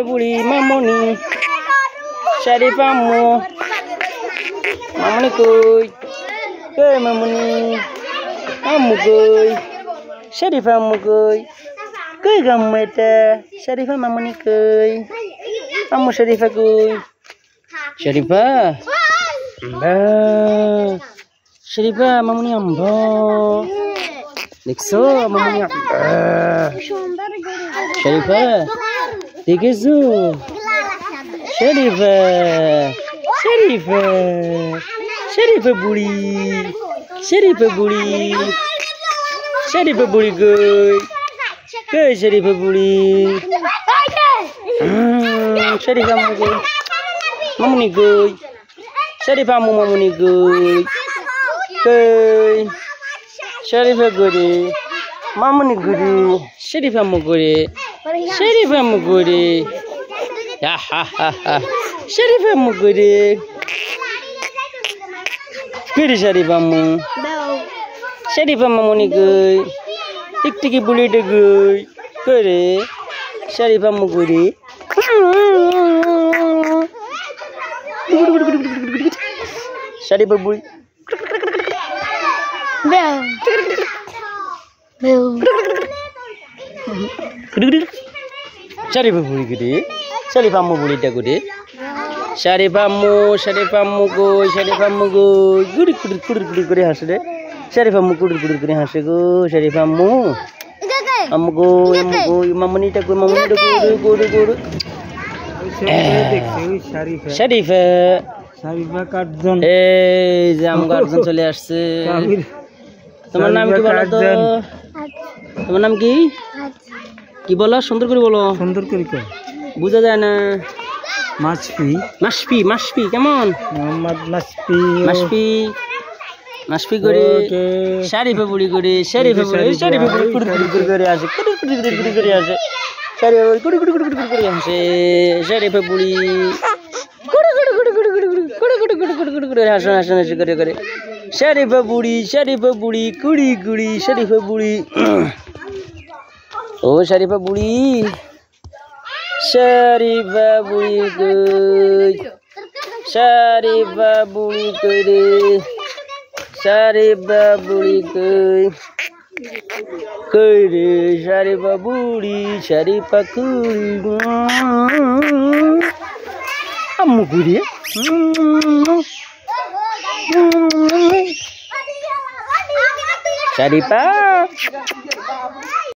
বুড়ি মামনি শরীফ আম্মু মামনি কই কই মামনি আম্মু কই শরীফ আম্মু কই কই গাম্মু এটা শরীফা মামনি কই আম্মু শরীফা কই শরীফা শরীফা মামনি আম্বা দেখছো মামনি আম্বা শরীফা দেখেছো শরীফা শরীফা শরীফা বুড়ি শরীফা বুড়ি শরীফা বুড়ি কই কই শরীফা বুড়ি শরীফা আম্মু কই মামনি কই শরীফা আম্মু মামনি কই কই শরীফা করে মামনি করে শরীফা আম্মু করে শরীফা আম্মু করে শরীফা আম্মু করে করে শরীফা আম্মু শরীফা মামনি কই টিকটিকি বুড়িটা কই করে শরীফা আম্মু করে শরীফা বুড়ি শরীফা বুড়ি করে শরীফা আম্মু বুড়িটা করে শরীফা আম্মু কই শরীফা আম্মু কই গুড়ি কুড়ি কুড়ি করে হাসে রে শরীফা আম্মু কুড়ি কুড়ি করে হাসে গো শরীফা আম্মু আম্মু কই মামনিটা কই মামনিটা কই গড় শরীফা শরীফা কাটজন এই যে আম গার্জন চলে আসছে তোমার নাম কি বলো তো তোমার নাম কি কি বলো সুন্দর করে বলো সুন্দর করে কই বুঝা যায় না মাসপি মাসপি মাসপি কেমন মোহাম্মদ মাসপি মাসপি মাসপি করে শরীফা বুড়ি করে শরীফা বুড়ি কুড়ি করে আসে কুড়ি করে আসে শরীফা বুড়ি কুড়ি করে আসে শরীফা বুড়ি হাসন হাসন হাসি করে করে শরীফা বুড়ি কুড়ি শরীফা বুড়ি ও শরীফা বুড়ি কই শরীফা বুড়ি কই রে শরীফা বুড়ি কই রে শরীফা বুড়ি শরীফা কুড়ি আম্মু কুড়ি শরীফা